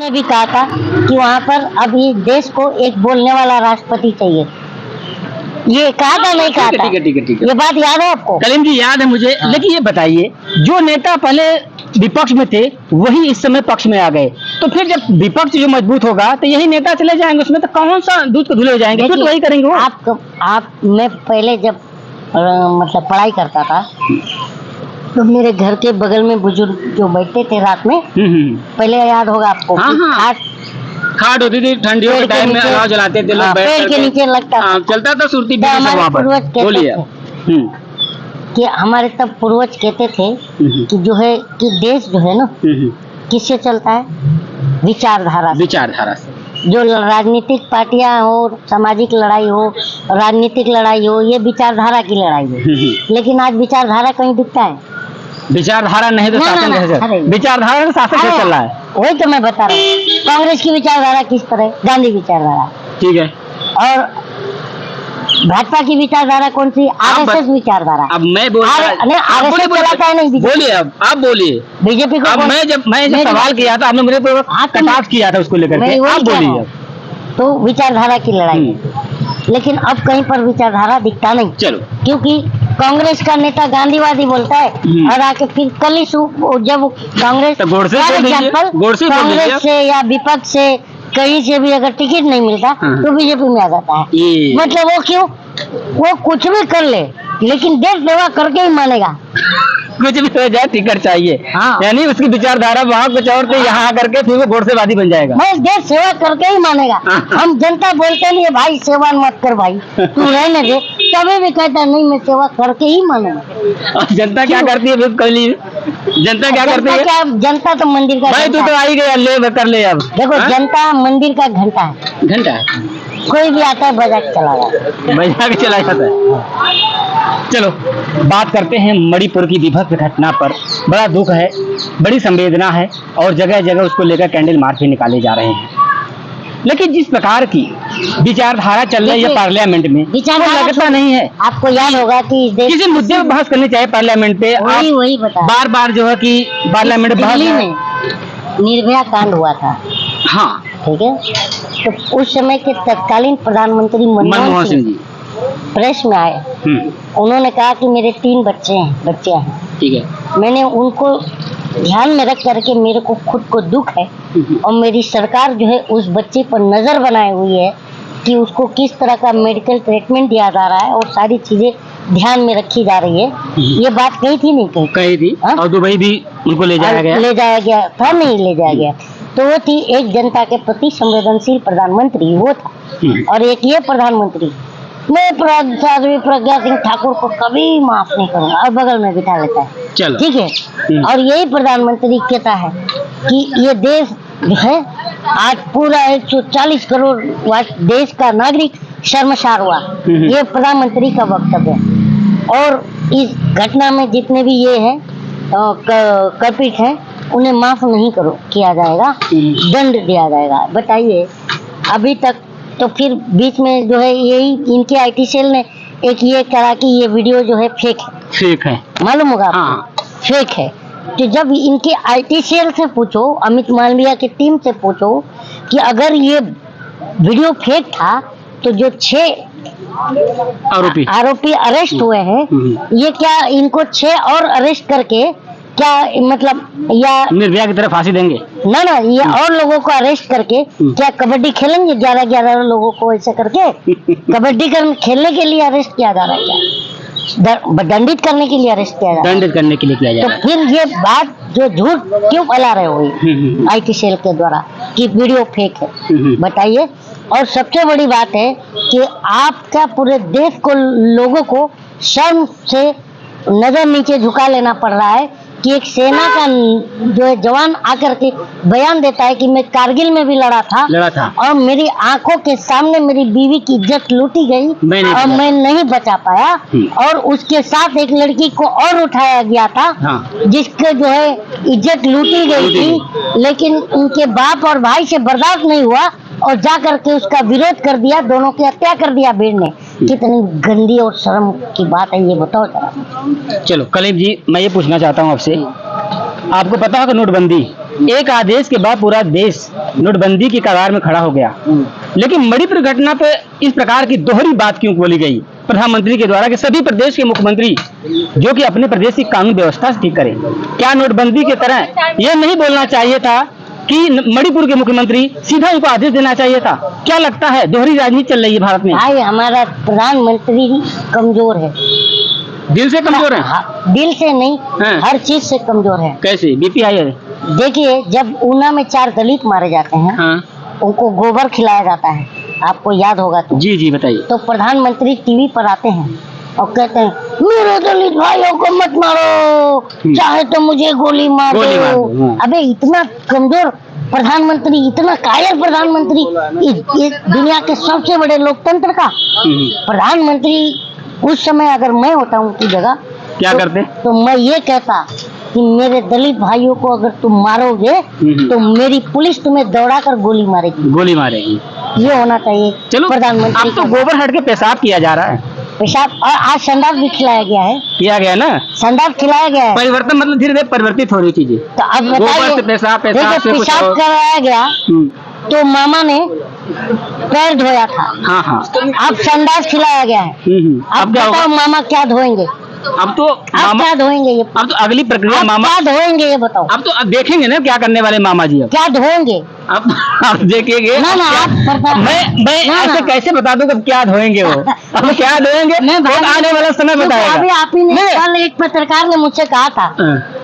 ने भी कहा था कि वहाँ पर अभी देश को एक बोलने वाला राष्ट्रपति चाहिए। ये कहा था नहीं कहा था? ठीक है। ये बात याद है आपको? कलीम जी याद है मुझे। हाँ। लेकिन ये बताइए, जो नेता पहले विपक्ष में थे वही इस समय पक्ष में आ गए, तो फिर जब विपक्ष जो मजबूत होगा तो यही नेता चले जाएंगे, उसमें तो कौन सा दूध को धुले हो जाएंगे, फिर तो वही करेंगे वो। मैं पहले जब मतलब पढ़ाई करता था तो मेरे घर के बगल में बुजुर्ग जो बैठते थे रात में, पहले याद होगा आपको? हाँ। खाट होती थी, ठंडियों के टाइम में अलाव जलाते थे लोग, पेड़ के नीचे लगता था, चलता था सुरती बीड़ी सब वहाँ पर। बोलिए कि हमारे तब पूर्वज कहते थे कि जो है कि देश जो है ना किससे चलता है? विचारधारा से। जो राजनीतिक पार्टियां हो, सामाजिक लड़ाई हो, राजनीतिक लड़ाई हो, ये विचारधारा की लड़ाई है। लेकिन आज विचारधारा कहीं दिखता है? विचारधारा नहीं तो शासन कैसे? विचारधारा का शासन कैसे चल रहा है? वही तो मैं बता रहा हूँ। कांग्रेस की विचारधारा किस तरह? गांधी विचारधारा, ठीक है। और भाजपा की विचारधारा कौन सी? आरएसएस विचारधारा। अब मैं बोल आरएसएस चलाता है नहीं? बोलिए, अब आप बोलिए। बीजेपी को अब मैं जब सवाल किया था, आपने मुझे कटाक्ष किया था उसको लेकर के, आप बोलिए। तो विचारधारा की लड़ाई है, लेकिन अब कहीं पर विचारधारा दिखता नहीं। चलो, क्योंकि कांग्रेस का नेता गांधीवादी बोलता है और आके फिर कल ही जब कांग्रेस से या विपक्ष से कहीं से भी अगर टिकट नहीं मिलता तो बीजेपी में आ जाता है। मतलब वो क्यों? वो कुछ भी कर ले लेकिन देश सेवा करके ही मानेगा। कुछ भी हो जाए टिकट चाहिए। हाँ। यानी उसकी विचारधारा वहाँ कुछ और थे, यहाँ आकर के फिर वो गोडसेवादी बन जाएगा। मैं देश सेवा करके ही मानेगा। हम जनता बोलते नहीं भाई सेवा मत कर भाई, तू रहने दे, तभी भी कहता नहीं मैं सेवा करके ही मानूंगा। और जनता क्या करती है? जनता क्या करती है? जनता तो मंदिर का भाई, तू तो आई गया, ले कर ले। अब देखो, जनता मंदिर का घंटा है। कोई भी आता है बजा के चला जाता है। चलो, बात करते हैं मणिपुर की विभत्स घटना पर। बड़ा दुख है, बड़ी संवेदना है और जगह जगह उसको लेकर कैंडल मार्च भी निकाले जा रहे हैं। लेकिन जिस प्रकार की विचारधारा चल रही है पार्लियामेंट में, वो लगता नहीं है। आपको याद होगा कि किसी मुद्दे पर बहस करनी चाहिए पार्लियामेंट पे। वही बता बार जो है कि पार्लियामेंट दिल्ली में निर्भया कांड हुआ था। हाँ, ठीक है। तो उस समय के तत्कालीन प्रधानमंत्री मनमोहन सिंह जी प्रेस में आए। उन्होंने कहा कि मेरे 3 बच्चे हैं। ठीक है। मैंने उनको ध्यान में रख करके मेरे को खुद को दुख है और मेरी सरकार जो है उस बच्चे पर नजर बनाए हुई है कि उसको किस तरह का मेडिकल ट्रीटमेंट दिया जा रहा है और सारी चीजें ध्यान में रखी जा रही है। ये बात कही थी नहीं कही थी? और दुबई भी उनको ले जाया गया था नहीं ले जाया गया। तो वो थी एक जनता के प्रति संवेदनशील प्रधानमंत्री, वो था। और एक ये प्रधानमंत्री, मैं प्रज्ञा सिंह ठाकुर को कभी माफ नहीं करूंगा, और बगल में बिठा लेता है। ठीक है। और यही प्रधानमंत्री कहता है कि ये देश जो है आज पूरा 140 करोड़ देश का नागरिक शर्मसार हुआ। ये प्रधानमंत्री का वक्तव्य है। और इस घटना में जितने भी ये हैं कल्पित हैं उन्हें माफ नहीं किया जाएगा, दंड दिया जाएगा। बताइए, अभी तक तो फिर बीच में जो है यही इनके आईटी सेल ने एक ये करा कि ये वीडियो जो है फेक है। मालूम होगा आपको? फेक है। तो जब इनके आईटी सेल से पूछो, अमित मालविया की टीम से पूछो कि अगर ये वीडियो फेक था तो जो 6 आरोपी अरेस्ट हुए हैं, ये क्या इनको 6 और अरेस्ट करके क्या मतलब या निर्भया की तरफ फांसी देंगे? ना, ये और लोगों को अरेस्ट करके क्या कबड्डी खेलेंगे? 11 लोगों को ऐसे करके कबड्डी खेलने के लिए अरेस्ट किया जा रहा है क्या? दंडित करने के लिए अरेस्ट किया जा रहा है? दंडित करने के लिए किया जा रहा है। तो फिर ये बात जो झूठ क्यों फैला रहे हो आईटी सेल के द्वारा कि वीडियो फेक है? बताइए। और सबसे बड़ी बात है कि आपका पूरे देश को, लोगों को शर्म से नजर नीचे झुका लेना पड़ रहा है कि एक सेना का जो है जवान आकर के बयान देता है कि मैं कारगिल में भी लड़ा था और मेरी आंखों के सामने मेरी बीवी की इज्जत लूटी गई और मैं नहीं बचा पाया। और उसके साथ एक लड़की को और उठाया गया था जिसके जो है इज्जत लूटी गई थी, लेकिन उनके बाप और भाई से बर्दाश्त नहीं हुआ और जा करके उसका विरोध कर दिया, दोनों की हत्या कर दिया भीड़ ने। कितनी गंदी और शर्म की बात है ये, बताओ जरा। चलो कलीम जी, मैं ये पूछना चाहता हूँ आपसे, आपको पता होगा नोटबंदी एक आदेश के बाद पूरा देश नोटबंदी की कगार में खड़ा हो गया, लेकिन मणिपुर घटना पे इस प्रकार की दोहरी बात क्यों बोली गई प्रधानमंत्री के द्वारा कि सभी प्रदेश के मुख्यमंत्री जो कि अपने प्रदेश की कानून व्यवस्था ठीक करें? क्या नोटबंदी की तरह यह नहीं बोलना चाहिए था कि मणिपुर के मुख्यमंत्री सीधा उनको आदेश देना चाहिए था? क्या लगता है दोहरी राजनीति चल रही है भारत में? भाई हमारा प्रधानमंत्री कमजोर है। दिल से कमजोर है? दिल से नहीं, हर चीज से कमजोर है। कैसे? बीपी हाई है? देखिए, जब ऊना में 4 दलित मारे जाते हैं, उनको गोबर खिलाया जाता है, आपको याद होगा तो। जी जी बताइए। तो प्रधानमंत्री टीवी पर आते हैं और कहते हैं मेरे दलित भाइयों को मत मारो, चाहे तो मुझे गोली मार दो। अबे इतना कमजोर प्रधानमंत्री, इतना कायर प्रधानमंत्री, इस दुनिया के सबसे बड़े लोकतंत्र का प्रधानमंत्री। उस समय अगर मैं होता उनकी जगह क्या करते? तो मैं ये कहता कि मेरे दलित भाइयों को अगर तुम मारोगे तो मेरी पुलिस तुम्हें दौड़ा कर गोली मारेगी। ये होना चाहिए। चलो प्रधानमंत्री। अब तो गोबर हट के पेशाब किया जा रहा है। पेशाब, और आज संडास भी खिलाया गया है। किया गया ना? संडास खिलाया गया है। परिवर्तन मतलब धीरे धीरे परिवर्तित हो रही चीजें। तो अब बताइए, पेशाब पेशाब कराया गया तो मामा ने पैर धोया था। हाँ। अब संडास खिलाया गया है। अब बताओ मामा क्या धोएंगे? अब तो क्या धोएंगे ये? अब तो अगली प्रक्रिया मामा क्या धोएंगे ये बताओ? अब देखेंगे ना क्या करने वाले मामा जी। अब क्या धोएंगे? अब आप देखेंगे ना आप मैं ऐसे कैसे बता दूं कब क्या धोएंगे वो? अब क्या धोएंगे आने वाला समय बताएगा। अभी आप ही ने कल एक पत्रकार ने मुझसे कहा था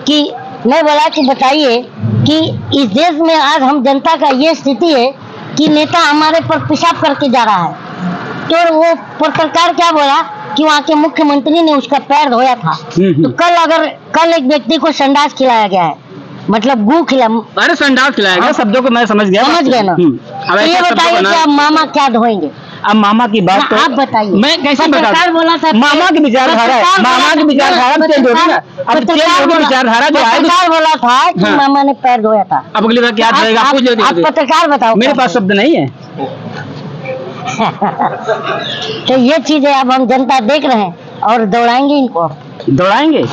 कि मैं बोला कि बताइए कि इस देश में आज हम जनता का ये स्थिति है कि नेता हमारे पर पेशाब करके जा रहा है। तो वो पत्रकार क्या बोला कि वहाँ के मुख्यमंत्री ने उसका पैर धोया था। तो कल एक व्यक्ति को संडास खिलाया गया है, मतलब गू खिला, अरे संडास खिलाया गया, शब्दों को मैं समझ गया ना। तो ये बताइए कि अब मामा क्या धोएंगे? अब मामा की बात तो आप बताइए। मैं कैसे पत्रकार बोला था मामा की विचारधारा है, मामा की विचारधारा चेंज होगी ना। अब चेंज होगी विचारधारा जो है। पत्रकार बोला था कि मामा ने पैर धोया था। अब अगली बार क्या धोएगा? आप पत्रकार बताओ। मेरे पास शब्द नहीं है। तो ये चीजें अब हम जनता देख रहे हैं और दौड़ाएंगे इनको, दौड़ाएंगे।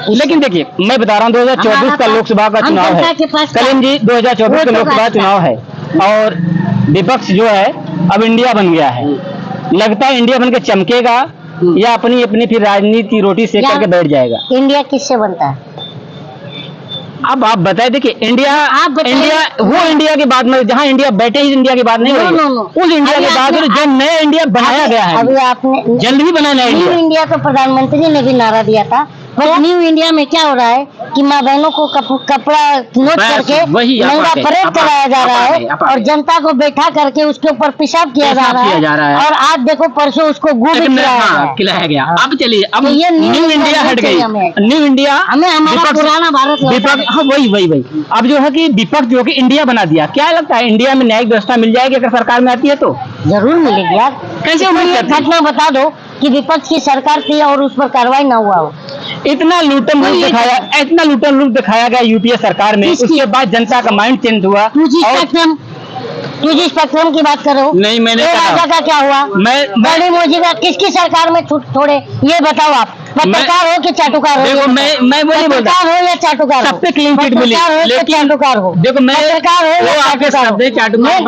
लेकिन देखिए मैं बता रहा हूँ 2024 का लोकसभा का चुनाव है कलीम जी, 2024 का लोकसभा चुनाव है और विपक्ष जो है अब इंडिया बन गया है। लगता है इंडिया बन के चमकेगा या अपनी फिर राजनीति रोटी सेक करके बैठ जाएगा? इंडिया किससे बनता है? अब आप बताए। देखिए इंडिया वो इंडिया की बात में जहाँ इंडिया बैठे ही इंडिया की बात नहीं हो रही, उस इंडिया की बात जो नया इंडिया बनाया गया है। अभी आपने जल्द ही बनाना है न्यू इंडिया तो प्रधानमंत्री ने भी नारा दिया था। पर न्यू इंडिया में क्या हो रहा है कि माँ बहनों को कपड़ा नोट करके नंगा परेड कराया जा रहा है और जनता को बैठा करके उसके ऊपर पेशाब किया जा रहा है। और आज देखो परसों उसको गू खिलाया गया। अब चलिए अब ये न्यू इंडिया हट गई। न्यू इंडिया हमें हमारा पुराना भारत। हाँ वही अब जो है कि विपक्ष जो कि इंडिया बना दिया। क्या लगता है इंडिया में न्यायिक व्यवस्था मिल जाएगी अगर सरकार में आती है? तो जरूर मिलेगी यार। कैसे घटना बता दो कि विपक्ष की सरकार थी और उस पर कार्रवाई ना हुआ हो। इतना लूटन रूप दिखाया गया यूपीए सरकार में, उसके बाद जनता का माइंड चेंज हुआ। 2G स्पेक्ट्रम की बात करो। नहीं मैंने राजा का क्या हुआ? बड़ी मोदी का किसकी सरकार में छोड़े ये बताओ। आप पत्रकार हो कि चाटुकार हो? देखो मैं वो नहीं बोलता हो या चाटुकार हो, क्लीन चिट मिली लेकिन चाटुकार हो। देखो मैं पत्रकार हो या चाटुकार।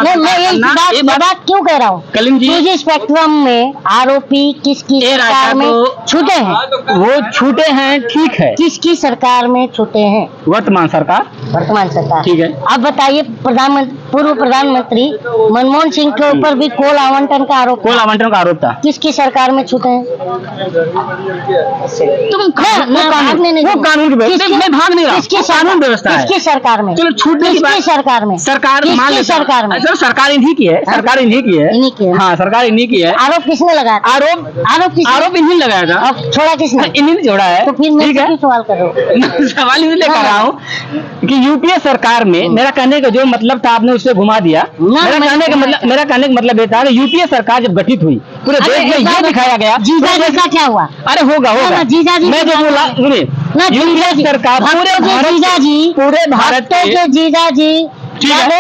मैं बात क्यों कह रहा हूँ? 2G स्पेक्ट्रम में आरोपी किसकी सरकार में छूटे हैं? वो छूटे हैं, ठीक है। किसकी सरकार में छूटे हैं? वर्तमान सरकार। ठीक है। अब बताइए पूर्व प्रधानमंत्री मनमोहन सिंह के ऊपर भी कोल आवंटन का आरोप था। किसकी सरकार में छूटे हैं? तुम कानून की कानून व्यवस्था है किसकी सरकार में? चलो छूटने की बात सरकार में सरकार में सरकार इन्हीं की है। सरकार इन्हीं की है। हाँ सरकार इन्हीं की है। आरोप किसने लगाया? आरोप इन्हीं लगाया था। अब छोड़ा किसने? इन्हीं ने जोड़ा है। तो फिर मैं क्यों सवाल कर रहा हूँ? सवाल इसलिए कर रहा हूँ कि यूपीए सरकार में मेरा कहने का जो मतलब था आपने उससे घुमा दिया। मेरा कहने का मतलब ये था कि यूपीए सरकार जब गठित हुई पूरे देश में ये दिखाया गया। जीजा जी का क्या हुआ? अरे होगा जीजा जी, मैं जो बोला यूपीए सरकार पूरे भारत के जीजा जी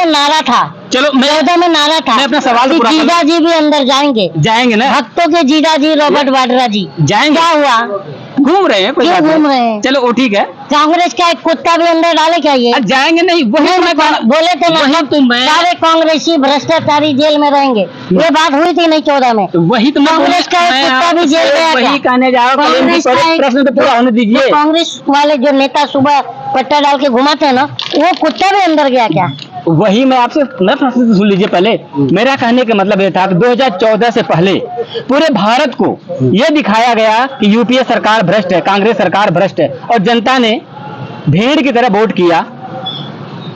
नारा था। चलो में नारा था। मैं अपना सवाल जीजा जी भी अंदर जाएंगे ना। भक्तों के जीजा जी रॉबर्ट वाड्रा जी जाएंगे। क्या हुआ? घूम रहे हैं, कोई क्यों बात नहीं। घूम रहे हैं? चलो वो ठीक है। कांग्रेस का एक कुत्ता भी अंदर डाले क्या ये? जाएंगे नहीं, वही नहीं, मैं बोले थे ना, वही तो मैं सारे कांग्रेसी भ्रष्टाचारी जेल में रहेंगे, ये बात हुई थी नहीं 14 में? वही तो कांग्रेस का एक कुत्ता भी जेल गया क्या? वही कहने जा रहा हूं। कांग्रेस का एक- प्रश्न तो पूरा होने दीजिए। कांग्रेस वाले जो नेता सुबह पट्टा डाल के घुमाते हैं ना, वो कुत्ता भी अंदर गया क्या? वही मैं आपसे मैं प्रश्न तो सुन लीजिए पहले। मेरा कहने का मतलब ये था कि 2014 से पहले पूरे भारत को यह दिखाया गया कि यूपीए सरकार भ्रष्ट है, कांग्रेस सरकार भ्रष्ट है, और जनता ने भीड़ की तरह वोट किया।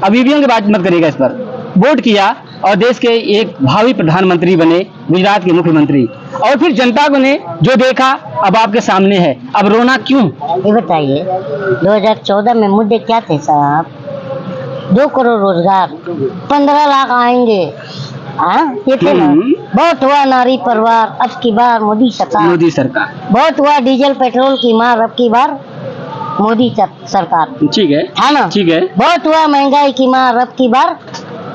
अब ईवीएम की बात मत करिएगा इस पर। वोट किया और देश के एक भावी प्रधानमंत्री बने, गुजरात के मुख्यमंत्री, और फिर जनता को ने जो देखा अब आपके सामने है। अब रोना क्यों? ये बताइए 2014 में मुद्दे क्या थे साहब? 2 करोड़ रोजगार, 15 लाख आएंगे, हाँ ये थे ना। बहुत हुआ नारी परिवार, अब की बार मोदी सरकार। मोदी सरकार, बहुत हुआ डीजल पेट्रोल की मार, अब की बार मोदी सरकार, ठीक है ना? ठीक है। बहुत हुआ महंगाई की मार, अब की बार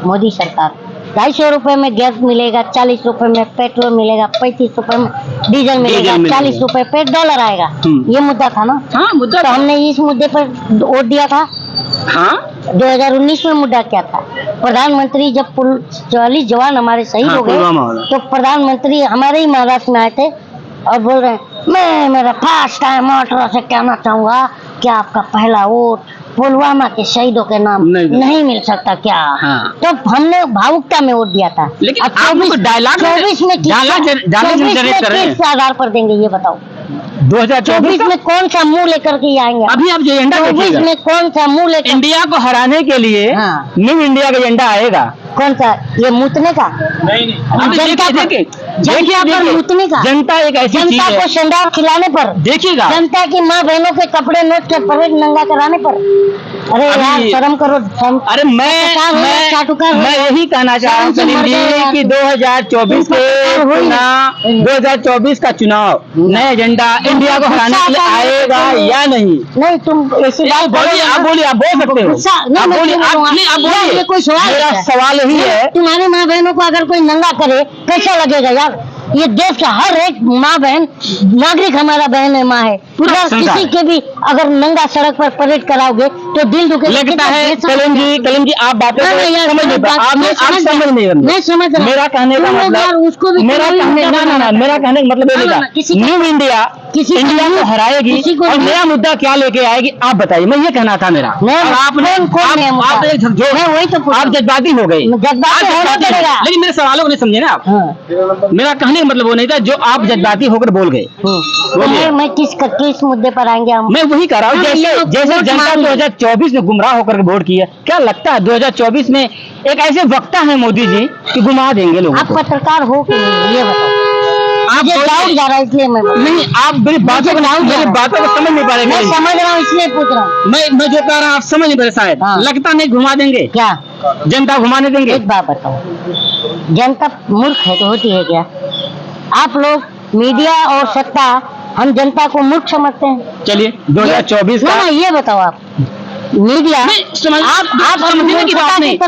मोदी सरकार। 250 रुपए में गैस मिलेगा, 40 रुपए में पेट्रोल मिलेगा, 35 रुपए में डीजल मिलेगा, 40 रुपए पे डॉलर आएगा। ये मुद्दा था ना? हाँ मुद्दा तो हमने इस मुद्दे पर वोट दिया था। हाँ 2019 में मुद्दा क्या था? प्रधानमंत्री जब 40 जवान हमारे शहीद हाँ, हो गए, पुलवामा वाला। तो प्रधानमंत्री हमारे ही महाराष्ट्र में आए थे और बोल रहे हैं मैं मेरा फर्स्ट टाइम मोटर से कहना चाहूंगा कि आपका पहला वोट पुलवामा के शहीदों के नाम नहीं मिल सकता क्या? हाँ। तो हमने भावुकता में वोट दिया था। लेकिन अब आप लोग डायलॉग 24 में किस आधार पर देंगे ये बताओ? 2024 में कौन सा मुंह लेकर के आएंगे? अभी आप जो एजेंडा 24 में कौन सा मुंह लेकर? इंडिया को हराने के लिए हाँ। न्यू इंडिया का एजेंडा आएगा। कौन सा? ये मुतने का? नहीं जनता पर मुतने का? जनता एक ऐसी चीज जनता है, को शंडार खिलाने पर, देखिएगा जनता की माँ बहनों के कपड़े नोच के परेड नंगा कराने पर। अरे यार शर्म करो। अरे मैं यही कहना चाह रहा हूँ कि 2024 के 2024 का चुनाव नया एजेंडा इंडिया को हराने के लिए आएगा या नहीं? नहीं तुम ऐसी बात बोलिए, आप बोलिए, आप बोल सकते हो। आप बोलिए, आप बोलिए। ये कोई मेरा सवाल यही है, तुम्हारी माँ बहनों को अगर कोई नंगा करे कैसा लगेगा यार? ये देश का हर एक माँ बहन नागरिक हमारा बहन है, माँ है। अगर किसी के भी अगर नंगा सड़क पर परेड कराओगे तो दिल दुखे लगता है। कलम जी आप बातें समझ नहीं पा, आप समझ नहीं रहे। मैं समझ रहा हूं। मेरा कहने का मतलब उसको भी मेरा कहने मेरा कहने का मतलब ये था, न्यू इंडिया इंडिया को हराएगी और नया मुद्दा क्या लेके आएगी आप बताइए। मैं ये कहना था मेरा। आप जज्बाती हो गए, लेकिन मेरे सवालों को नहीं समझे ना आप। मेरा कहने का मतलब वो नहीं था जो आप जज्बाती होकर बोल गए। मैं किस मुद्दे पर आएंगे हम? मैं वही कह रहा हूँ, जैसे जनता 2024 में गुमराह होकर वोट किया, क्या लगता है 2024 में एक ऐसे वक्ता है मोदी जी कि घुमा देंगे लोगों आप को? पत्रकार हो कि नहीं ये बताओ? आप डाउट जा रहा है इसलिए मैं नहीं, आप मेरी बातों को समझ नहीं पा रहे। मैं समझ रहा हूँ इसलिए पूछ रहा हूँ। मैं जो कह रहा हूँ आप समझ नहीं पा रहे शायद। हाँ। लगता नहीं घुमा देंगे क्या? जनता घुमाने देंगे? एक बात बताओ, जनता मूर्ख है तो होती है क्या? आप लोग मीडिया और सत्ता हम जनता को मूर्ख समझते हैं। चलिए 2024 का ये बताओ आप मीडिया आप समझने की बात नहीं,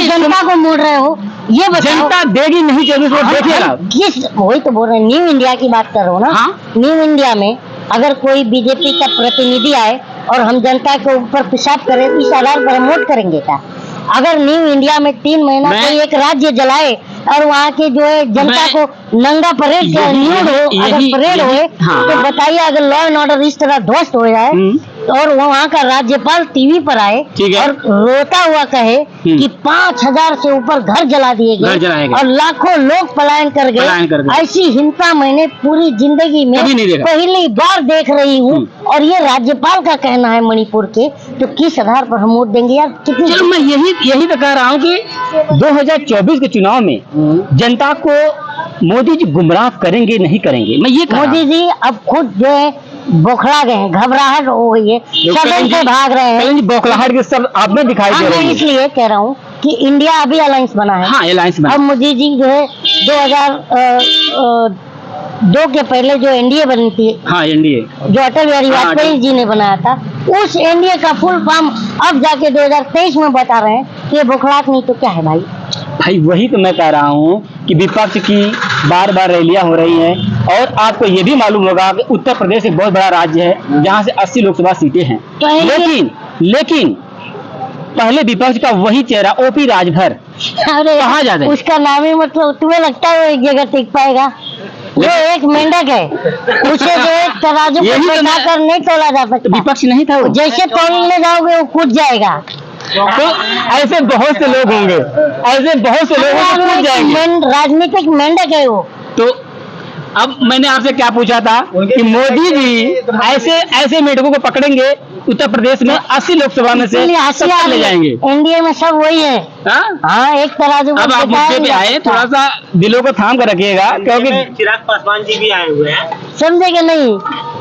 जनता को मोड़ रहे हो, ये बताओ। जनता देगी नहीं 24 वोट देखिएगा। किस वही तो बोल रहे हैं, न्यू इंडिया की बात कर रहे हो ना? हाँ? न्यू इंडिया में अगर कोई बीजेपी का प्रतिनिधि आए और हम जनता के ऊपर पेशाब करें इस आधार पर हम वोट करेंगे क्या? अगर न्यू इंडिया में 3 महीना कोई एक राज्य जलाए और वहाँ के जो है जनता को नंगा परेड न्यूड हो, अगर परेड हो, तो बताइए अगर लॉ एंड ऑर्डर इस तरह ध्वस्त हो जाए और वहाँ का राज्यपाल टीवी पर आए और रोता हुआ कहे कि 5000 से ऊपर घर जला दिए गए और लाखों लोग पलायन कर गए, ऐसी हिंसा मैंने पूरी जिंदगी में पहली बार देख रही हूँ। और ये राज्यपाल का कहना है मणिपुर के, तो किस आधार पर हम वोट देंगे यार? कितनी? चलो मैं यही तो कह रहा हूँ कि 2024 के चुनाव में जनता को मोदी जी गुमराह करेंगे नहीं करेंगे? मैं ये मोदी जी अब खुद जो है बौखला गए हैं, घबराहट हो गई है, सदन से भाग रहे हैं। बौखलाहट के सब आप में दिखाई दे रही है। इसलिए कह रहा हूँ कि इंडिया अभी अलायंस बना है। हाँ, अलायंस बना। अब मोदी जी जो है 2002 के पहले जो एनडीए बनी थी, हाँ एनडीए जो अटल बिहारी वाजपेयी जी ने बनाया था, उस एनडीए का फुल फॉर्म अब जाके 2023 में बता रहे हैं कि बौखलाहट नहीं तो क्या है भाई? वही तो मैं कह रहा हूँ कि विपक्ष की बार बार रैलियां हो रही हैं और आपको ये भी मालूम होगा कि उत्तर प्रदेश एक बहुत बड़ा राज्य है जहाँ से 80 लोकसभा सीटें हैं। लेकिन पहले विपक्ष का वही चेहरा ओपी राजभर अरे कहाँ जाते हैं? उसका नाम ही मतलब तुम्हें लगता है वो एक जगह टिक पाएगा? वो एक मेंढक है, उसे जो एक तराजू पर बैठा कर नहीं तोला जा सकता। विपक्ष नहीं था वो। जैसे तोलने जाओगे वो कूद जाएगा। तो ऐसे बहुत से लोग होंगे, ऐसे बहुत से लोग कूद जाएंगे। राजनीतिक मेंढक है वो। तो अब मैंने आपसे क्या पूछा था कि मोदी जी ऐसे मेढकों को पकड़ेंगे उत्तर प्रदेश में 80 लोकसभा में से 70 ले जाएंगे। इंडिया में सब वही है। हाँ, एक तराजू। अब आप मुद्दे पे आए, थोड़ा सा दिलों को थाम कर रखिएगा, क्योंकि चिराग पासवान जी भी आए हुए हैं। समझे कि नहीं?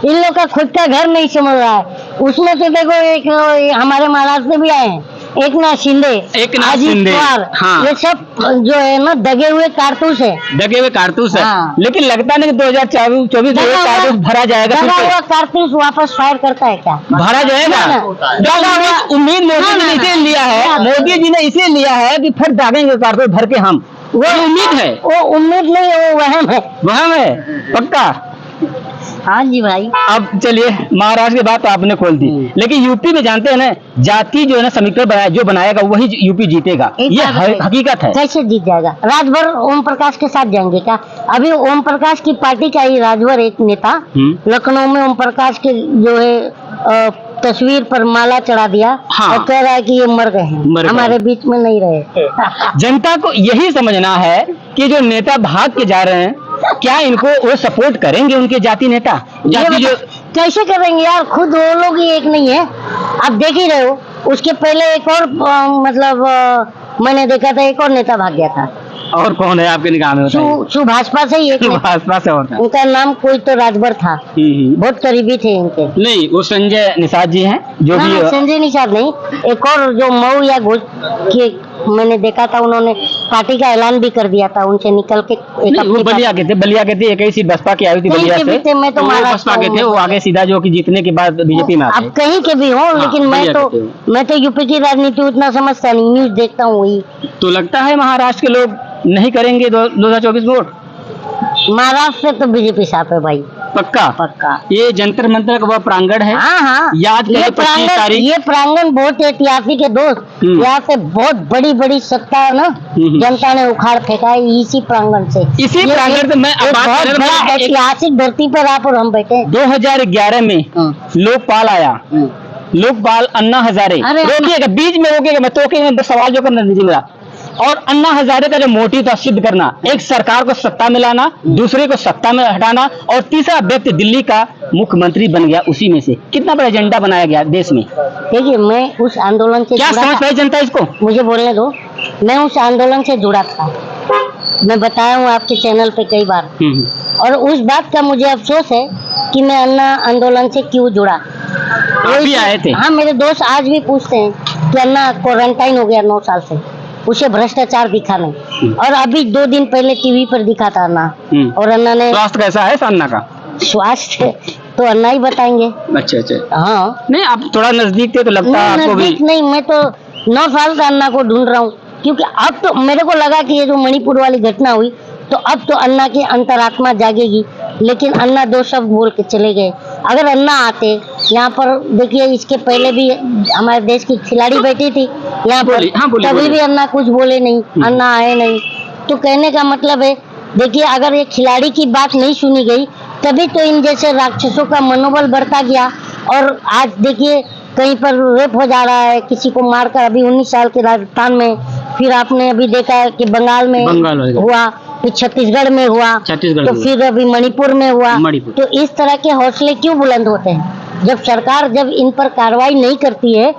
इन लोग का खुद का घर नहीं समझ रहा है। उसमें तो देखो एक हमारे महाराष्ट्र से भी आए हैं, एकनाथ शिंदे, अजित पवार। हाँ। ये सब जो है ना दगे हुए कारतूस है। दगे हुए कारतूस है। हाँ। लेकिन लगता नहीं कि 2024 में कारतूस भरा जाएगा। दगा हुआ कारतूस वापस फायर करता है क्या? भरा जाएगा। उम्मीद मोदी जी ने इसे लिया है, मोदी जी ने इसे लिया है कि फिर दागेंगे कारतूस भर के हम। वो उम्मीद है। वो उम्मीद नहीं है, वो वहम है। वहम है पक्का। हाँ जी भाई। अब चलिए, महाराष्ट्र की बात तो आपने खोल दी, लेकिन यूपी में जानते हैं ना, जाति जो है ना समीकरण जो बनाएगा वही यूपी जीतेगा। ये हकीकत है। कैसे जीत जाएगा? राजभर ओम प्रकाश के साथ जाएंगे क्या? अभी ओम प्रकाश की पार्टी का ही राजभर एक नेता लखनऊ में ओम प्रकाश के जो है तस्वीर पर माला चढ़ा दिया। हाँ। और कह रहा है कि ये मर गए हैं, हमारे बीच में नहीं रहे। जनता को यही समझना है कि जो नेता भाग के जा रहे हैं, क्या इनको वो सपोर्ट करेंगे? उनके जाति नेता जाति जो कैसे करेंगे यार? खुद वो लोग ही एक नहीं है। आप देख ही रहे हो, उसके पहले एक और मैंने देखा था, एक और नेता भाग गया था। और कौन है आपके निगाह में? भाजपा से ही एक भाजपा से होता है। उनका नाम कोई तो राजभर था। बहुत करीबी थे इनके। नहीं, वो संजय निषाद जी हैं जो भी। संजय निषाद नहीं, एक और जो मऊ या घोष की मैंने देखा था, उन्होंने पार्टी का ऐलान भी कर दिया था उनसे निकल के। वो बलिया के थे, एक ही सीट बसपा की आई थी बलिया से। मैं तो बसपा के थे, वो आगे सीधा जो कि जीतने के बाद बीजेपी में अब कहीं के भी हो, लेकिन मैं तो यूपी की राजनीति उतना समझता नहीं, न्यूज देखता हूँ वही। तो लगता है महाराष्ट्र के लोग नहीं करेंगे 2024 वोट? महाराष्ट्र से तो बीजेपी साफ है भाई, पक्का पक्का। ये जंतर मंतर का वह प्रांगण है। हाँ, याद करें 25 तारीख। ये प्रांगण बहुत ऐतिहासिक है दोस्त। यहाँ से बहुत बड़ी बड़ी सत्ता ना जनता ने उखाड़ फेंका है इसी प्रांगण से। इसी प्रांगण से मैं बहुत बड़ा ऐतिहासिक धरती पर आप और हम बैठे। 2011 में लोकपाल आया, लोकपाल अन्ना हजारे। रोकिएगा, बीच में रोकिएगा, मैं तो सवाल जो करना दीजिए मेरा। और अन्ना हजारे का जो मोटिव था सिद्ध करना, एक सरकार को सत्ता में लाना, दूसरे को सत्ता में हटाना, और तीसरा व्यक्ति दिल्ली का मुख्यमंत्री बन गया उसी में से। कितना बड़ा एजेंडा बनाया गया देश में। देखिए, मैं उस आंदोलन से क्या समझ पाई जनता इसको? मुझे बोलने दो। मैं उस आंदोलन से जुड़ा था, मैं बताया हूँ आपके चैनल पे कई बार। और उस बात का मुझे अफसोस है कि मैं अन्ना आंदोलन से क्यों जुड़ा। आप भी आए थे? हाँ, मेरे दोस्त आज भी पूछते हैं कि अन्ना क्वारंटाइन हो गया 9 साल से, उसे भ्रष्टाचार दिखा नहीं। और अभी 2 दिन पहले टीवी पर दिखा था अन्ना, और अन्ना ने। स्वास्थ्य कैसा है अन्ना का? स्वास्थ्य तो अन्ना ही बताएंगे। अच्छा। हाँ, नहीं, आप थोड़ा नजदीक थे तो लगता है आपको भी। नहीं, मैं तो 9 साल से अन्ना को ढूंढ रहा हूँ, क्योंकि अब तो मेरे को लगा कि ये जो मणिपुर वाली घटना हुई, तो अब तो अन्ना की अंतरात्मा जागेगी। लेकिन अन्ना 2 शब्द बोल के चले गए। अगर अन्ना आते यहाँ पर, देखिए इसके पहले भी हमारे देश की खिलाड़ी बैठी थी यहाँ पर, तभी भी अन्ना कुछ बोले नहीं, अन्ना आए नहीं। तो कहने का मतलब है, देखिए अगर ये खिलाड़ी की बात नहीं सुनी गई, तभी तो इन जैसे राक्षसों का मनोबल बढ़ता गया। और आज देखिए कहीं पर रेप हो जा रहा है, किसी को मारकर। अभी 19 साल के राजस्थान में, फिर आपने अभी देखा है कि बंगाल में हुआ, फिर छत्तीसगढ़ में हुआ, तो फिर अभी मणिपुर में हुआ। तो इस तरह के हौसले क्यों बुलंद होते हैं? जब सरकार जब इन पर कार्रवाई नहीं करती है,